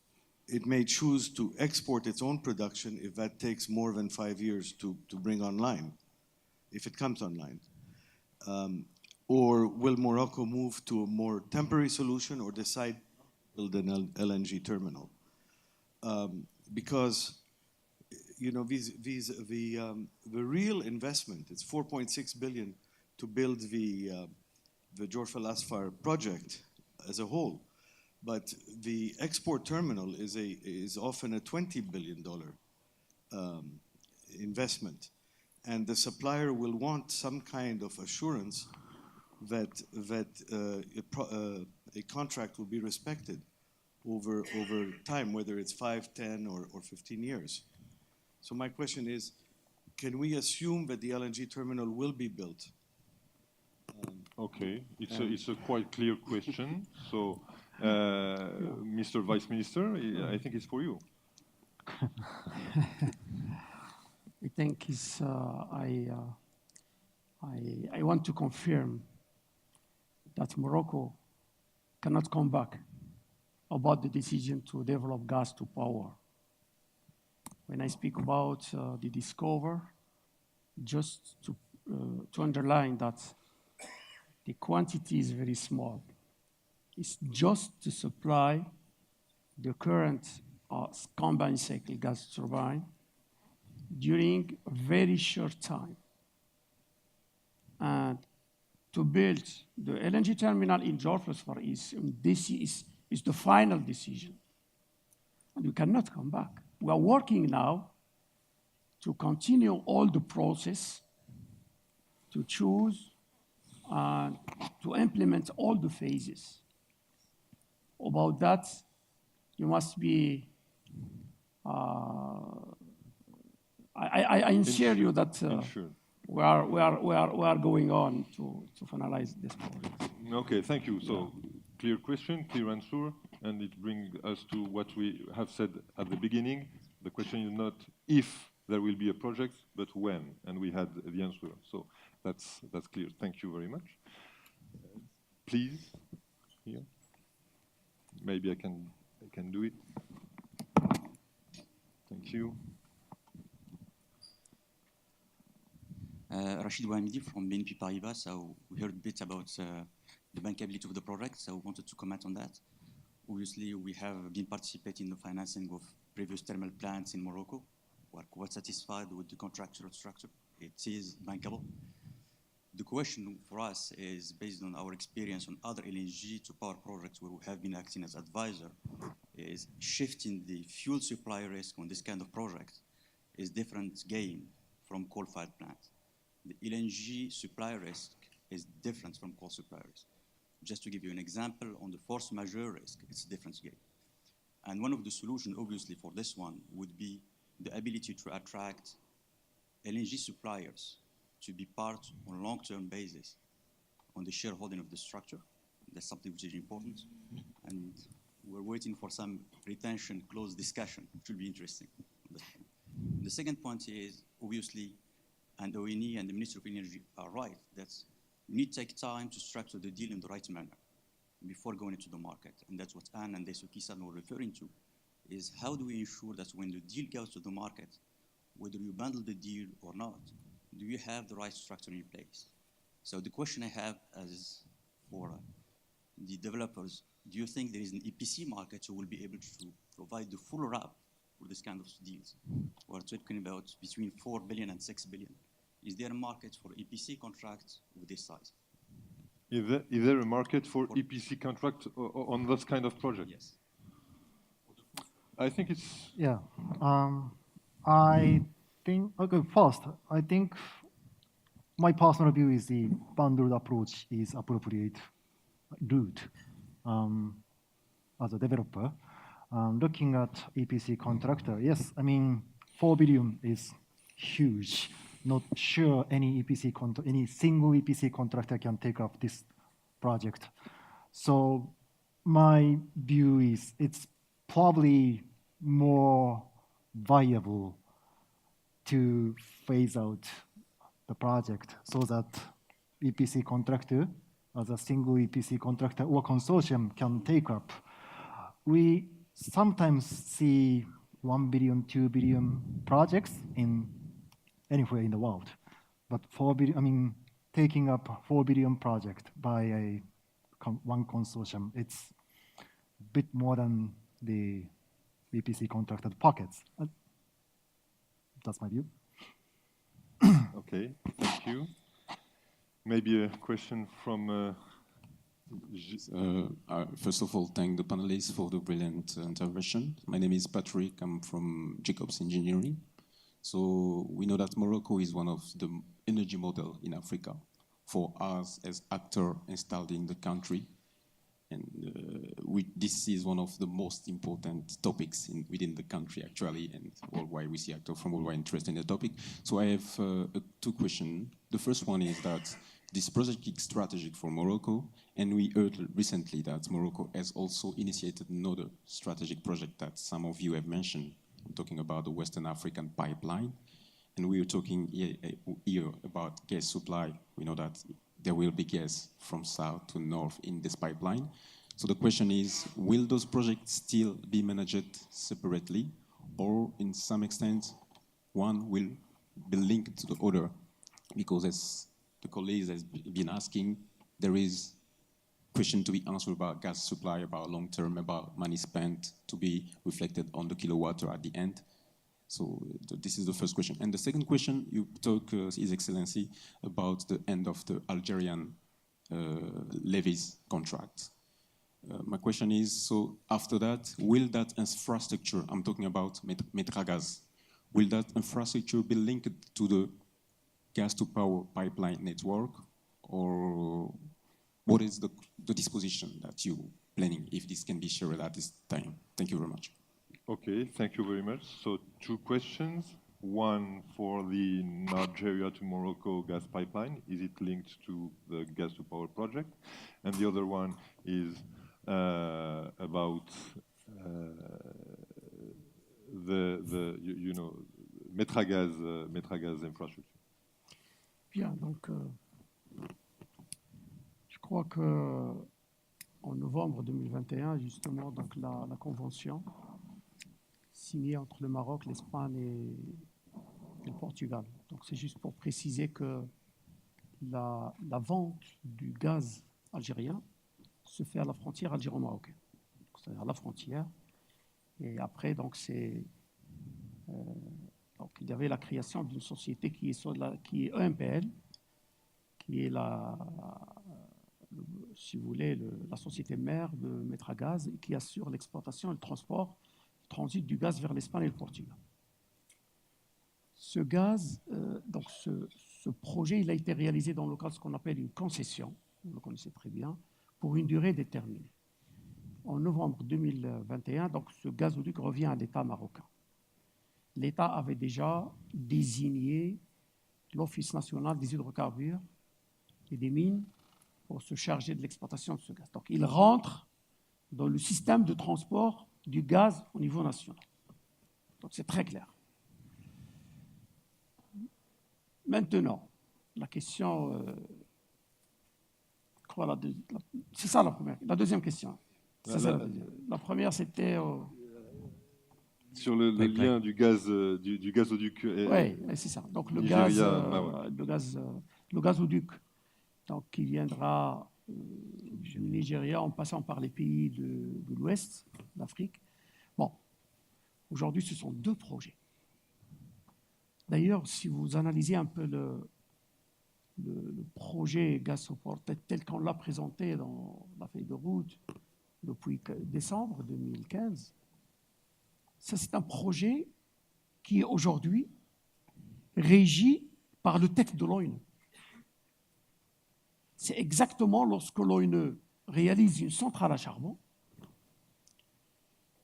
S8: it may choose to export its own production if that takes more than 5 years to bring online, if it comes online? Or will Morocco move to a more temporary solution or decide to build an LNG terminal? Because the real investment, it's 4.6 billion to build the Jorf Al Asfar project as a whole. But the export terminal is often a $20 billion investment. And the supplier will want some kind of assurance that a contract will be respected over time, whether it's 5, 10, or 15 years. So my question is, can we assume that the LNG terminal will be built
S2: Okay, it's a quite clear question. So, Mr. Vice Minister, I think it's for you.
S1: I think I want to confirm that Morocco cannot come back about the decision to develop gas to power. When I speak about the discover, just to underline that the quantity is very small. It's just to supply the current combined cycle gas turbine during a very short time. And to build the LNG terminal in Jorflosfar is the final decision. And we cannot come back. We are working now to continue all the process, to choose and to implement all the phases. About that, you must be, I assure you that we are going on to finalize this project.
S2: Okay, thank you. So, clear question, clear answer, and it brings us to what we have said at the beginning. The question is not if there will be a project, but when, and we had the answer. So that's clear. Thank you very much. Please, here. Maybe I can do it. Thank you.
S9: Rachid Ouamidi from BNP Paribas. So we heard a bit about the bankability of the project, so we wanted to comment on that. Obviously, we have been participating in the financing of previous thermal plants in Morocco. We are quite satisfied with the contractual structure. It is bankable. The question for us is based on our experience on other LNG to power projects where we have been acting as advisor, is shifting the fuel supply risk on this kind of project is different game from coal-fired plants. The LNG supply risk is different from coal supply risk. Just to give you an example, on the force majeure risk, it's a different game. And one of the solutions, obviously, for this one would be the ability to attract LNG suppliers to be part on a long-term basis on the shareholding of the structure. That's something which is important. And we're waiting for some retention clause discussion, which will be interesting. The second point is, obviously, and ONE and the Ministry of Energy are right, that we need to take time to structure the deal in the right manner before going into the market. And that's what Anne and Desuki-san were referring to, is how do we ensure that when the deal goes to the market, whether you bundle the deal or not, do you have the right structure in place? So the question I have is for the developers, do you think there is an EPC market who will be able to provide the full wrap for this kind of deals? We're talking about between 4 billion and 6 billion. Is there a market for EPC contracts with this size?
S2: Is there a market for EPC contract on this kind of project?
S9: Yes.
S2: I think it's...
S6: Yeah. I think, okay, first, I think my personal view is the bundled approach is appropriate route as a developer. Looking at EPC contractor, yes, I mean, 4 billion is huge. Not sure any single EPC contractor can take up this project. So my view is it's probably more viable to phase out the project so that EPC contractor, as a single EPC contractor or consortium, can take up. We sometimes see 1 billion, 2 billion projects in anywhere in the world, but 4 billion, I mean, taking up 4 billion project by one consortium, it's a bit more than the EPC contractor pockets. That's my view.
S2: Okay, thank you. Maybe a question from...
S10: First of all, thank the panelists for the brilliant intervention. My name is Patrick. I'm from Jacobs Engineering. So we know that Morocco is one of the energy model in Africa for us as actor installed in the country. And this is one of the most important topics within the country, actually, and worldwide. We see actors from worldwide interested in the topic. So I have two questions. The first one is that this project is strategic for Morocco, and we heard recently that Morocco has also initiated another strategic project that some of you have mentioned. I'm talking about the Western African pipeline, and we are talking here about gas supply. We know that there will be gas from south to north in this pipeline. So the question is, will those projects still be managed separately, or in some extent, one will be linked to the other? Because as the colleagues have been asking, there is question to be answered about gas supply, about long term, about money spent to be reflected on the kilowatt at the end. So this is the first question. And the second question, you talk, His Excellency, about the end of the Algerian levies contract. My question is, so after that, will that infrastructure, I'm talking about Metragaz, will that infrastructure be linked to the gas to power pipeline network, or what is the disposition that you're planning, if this can be shared at this time? Thank you very much.
S2: Okay, thank you very much. So 2 questions. One for the Nigeria to Morocco gas pipeline. Is it linked to the gas to power project? And the other one is about Metragaz infrastructure.
S1: Bien, donc je crois que en novembre 2021, justement, donc la convention signée entre le Maroc, l'Espagne et le Portugal. Donc c'est juste pour préciser que la vente du gaz algérien se fait à la frontière algéro-marocaine, c'est-à-dire à la frontière. Et après, donc donc il y avait la création d'une société qui est EMPL, qui est si vous voulez, la société mère de Metragaz, et qui assure l'exploitation et le transport, le transit du gaz vers l'Espagne et le Portugal. Ce gaz, donc ce projet, il a été réalisé dans le cadre de ce qu'on appelle une concession, vous le connaissez très bien, pour une durée déterminée. En novembre 2021, donc ce gazoduc revient à l'État marocain. L'État avait déjà désigné l'Office national des hydrocarbures et des mines pour se charger de l'exploitation de ce gaz. Donc il rentre dans le système de transport du gaz au niveau national. Donc c'est très clair. Maintenant, la question... c'est ça la première. La deuxième question. La première, c'était...
S2: sur le lien du gazoduc.
S1: Oui, c'est ça. Donc le gazoduc, donc, qui viendra du Nigeria en passant par les pays de l'Ouest d'Afrique. Bon, aujourd'hui, ce sont 2 projets. D'ailleurs, si vous analysez un peu le projet Gazoport tel qu'on l'a présenté dans la feuille de route depuis décembre 2015, ça c'est un projet qui est aujourd'hui régi par le texte de l'ONU. C'est exactement lorsque l'ONU réalise une centrale à charbon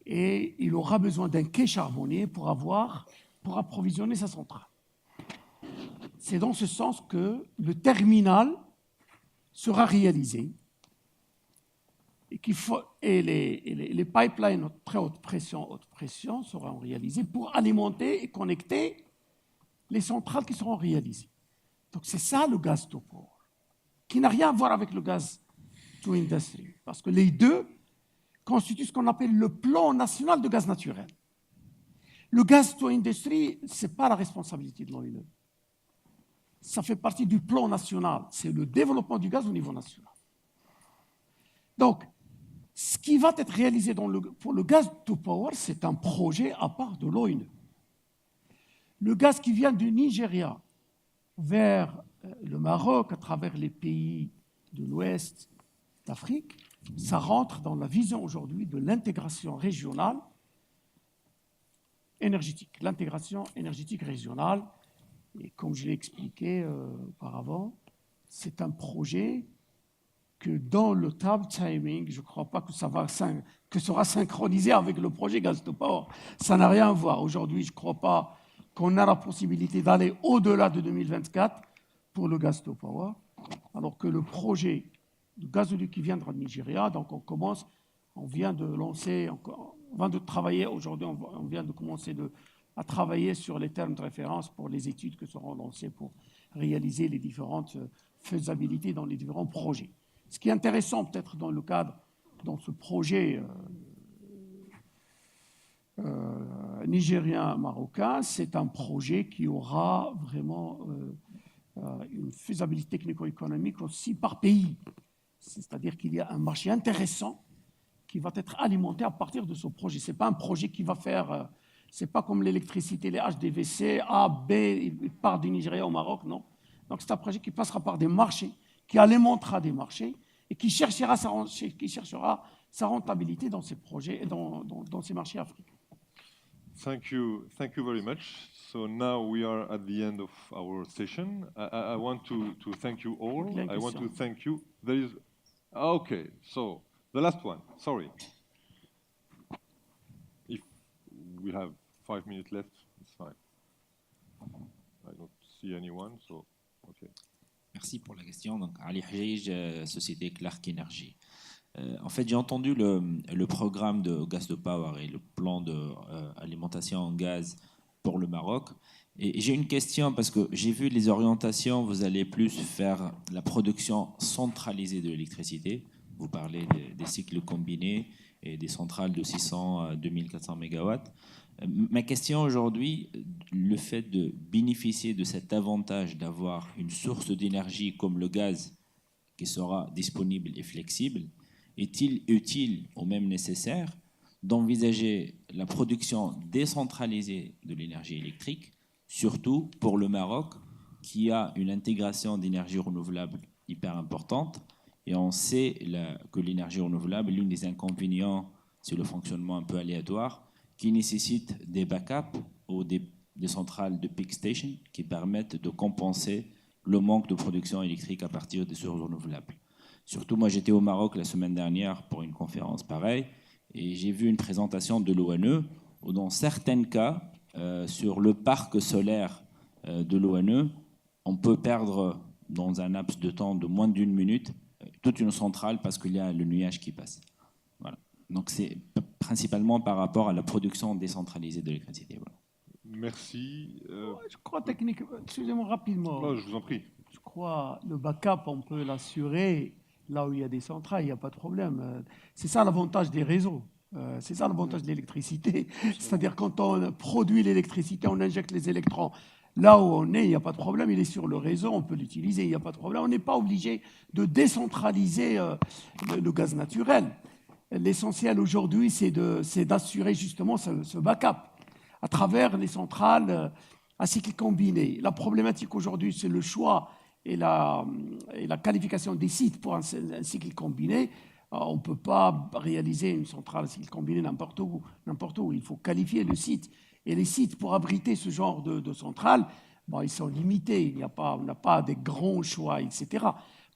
S1: et il aura besoin d'un quai charbonnier pour approvisionner sa centrale. C'est dans ce sens que le terminal sera réalisé et les pipelines très haute pression seront réalisés pour alimenter et connecter les centrales qui seront réalisées. Donc c'est ça le gaz to power, qui n'a rien à voir avec le gaz to industry, parce que les deux constituent ce qu'on appelle le plan national de gaz naturel. Le gaz to industry, ce n'est pas la responsabilité de l'ONU. Ça fait partie du plan national. C'est le développement du gaz au niveau national. Donc, ce qui va être réalisé pour le gaz to power, c'est un projet à part de l'ONU. Le gaz qui vient du Nigeria vers le Maroc, à travers les pays de l'Ouest d'Afrique, ça rentre dans la vision aujourd'hui de l'intégration régionale énergétique. L'intégration énergétique régionale, et comme je l'ai expliqué auparavant, c'est un projet que dans le time timing, je ne crois pas que ça sera synchronisé avec le projet Gaz to Power. Ça n'a rien à voir. Aujourd'hui, je ne crois pas qu'on a la possibilité d'aller au-delà de 2024 pour le Gaz to Power. alors que le projet de gazoduc qui viendra du Nigeria, donc on vient de lancer, on vient de travailler aujourd'hui, on vient de commencer à travailler sur les termes de référence pour les études qui seront lancées pour réaliser les différentes faisabilités dans les différents projets. Ce qui est intéressant peut-être dans ce projet nigérien-marocain, c'est un projet qui aura vraiment une faisabilité technico-économique aussi par pays. C'est-à-dire qu'il y a un marché intéressant qui va être alimenté à partir de ce projet. Ce n'est pas un projet qui va faire... c'est pas comme l'électricité, les HDVC, A, B, il part du Nigeria au Maroc, non. Donc c'est un projet qui passera par des marchés, qui alimentera des marchés et qui cherchera sa rentabilité dans ces projets et dans ces marchés africains.
S2: Thank you very much. So now we are at the end of our session. I want to thank you all. I want to thank you. There is, okay, so the last one, sorry. If we have 5 minutes left, it's fine. I don't see anyone, so okay.
S11: Merci pour la question. Donc, Ali Hajij, société Clark Energy. En fait, j'ai entendu le programme de Gas to Power et le plan d'alimentation en gaz pour le Maroc. Et j'ai une question parce que j'ai vu les orientations, vous allez plus faire la production centralisée de l'électricité. Vous parlez des cycles combinés et des centrales de 600 à 2400 MW. Ma question aujourd'hui, le fait de bénéficier de cet avantage d'avoir une source d'énergie comme le gaz qui sera disponible et flexible, est-il utile ou même nécessaire d'envisager la production décentralisée de l'énergie électrique, surtout pour le Maroc, qui a une intégration d'énergie renouvelable hyper importante. Et on sait que l'énergie renouvelable, l'un des inconvénients, c'est le fonctionnement un peu aléatoire, qui nécessite des backups ou des centrales de peak station qui permettent de compenser le manque de production électrique à partir des sources renouvelables. Surtout, moi, j'étais au Maroc la semaine dernière pour une conférence pareille, et j'ai vu une présentation de l'ONE où, dans certains cas, sur le parc solaire de l'ONE, on peut perdre, dans un laps de temps de moins d'1 minute, toute une centrale parce qu'il y a le nuage qui passe. Voilà. Donc, c'est principalement par rapport à la production décentralisée de l'électricité. Voilà.
S2: Merci.
S1: Je crois techniquement, excusez-moi rapidement.
S2: Non, je vous en prie.
S1: Je crois le backup, on peut l'assurer là où il y a des centrales, il n'y a pas de problème. C'est ça l'avantage des réseaux. C'est ça l'avantage de l'électricité. C'est-à-dire quand on produit l'électricité, on injecte les électrons. Là où on est, il n'y a pas de problème. Il est sur le réseau, on peut l'utiliser, il n'y a pas de problème. On n'est pas obligé de décentraliser le gaz naturel. L'essentiel aujourd'hui, c'est d'assurer justement ce backup à travers les centrales à cycle combiné. La problématique aujourd'hui, c'est le choix et la qualification des sites pour un cycle combiné. On ne peut pas réaliser une centrale à cycle combiné n'importe où. Il faut qualifier le site. Et les sites pour abriter ce genre de centrale, bon, ils sont limités. On n'a pas des grands choix, etc.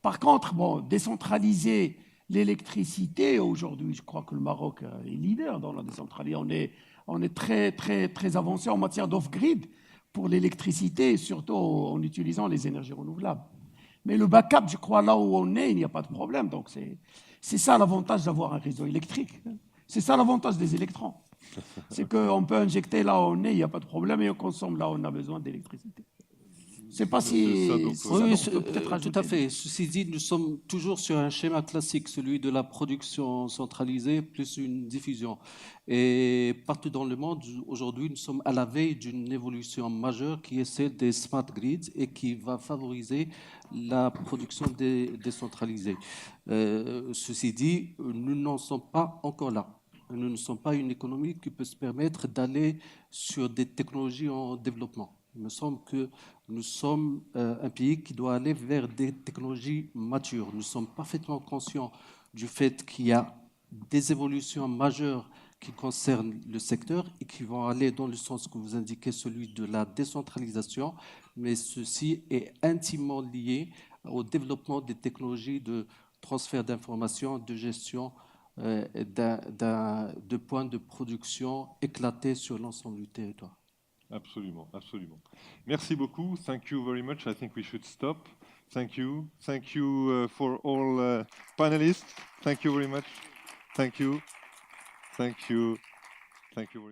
S1: Par contre, bon, décentraliser l'électricité, aujourd'hui, je crois que le Maroc est leader dans la décentralisation. On est très, très, très avancé en matière d'off-grid pour l'électricité, surtout en utilisant les énergies renouvelables. Mais le backup, je crois, là où on est, il n'y a pas de problème. Donc, c'est ça l'avantage d'avoir un réseau électrique. C'est ça l'avantage des électrons. C'est qu'on peut injecter là où on est, il n'y a pas de problème, et on consomme là où on a besoin d'électricité. Je ne sais pas si...
S3: Oui, tout à fait. Ceci dit, nous sommes toujours sur un schéma classique, celui de la production centralisée plus une diffusion. Et partout dans le monde, aujourd'hui, nous sommes à la veille d'une évolution majeure qui est celle des smart grids et qui va favoriser la production décentralisée. Ceci dit, nous n'en sommes pas encore là. Nous ne sommes pas une économie qui peut se permettre d'aller sur des technologies en développement. Il me semble que nous sommes un pays qui doit aller vers des technologies matures. Nous sommes parfaitement conscients du fait qu'il y a des évolutions majeures qui concernent le secteur et qui vont aller dans le sens que vous indiquez, celui de la décentralisation, mais ceci est intimement lié au développement des technologies de transfert d'informations, de gestion de points de production éclatés sur l'ensemble du territoire.
S2: Absolument, absolument. Merci beaucoup. Thank you very much. I think we should stop. Thank you. Thank you for all panelists. Thank you very much. Thank you. Thank you. Thank you very much.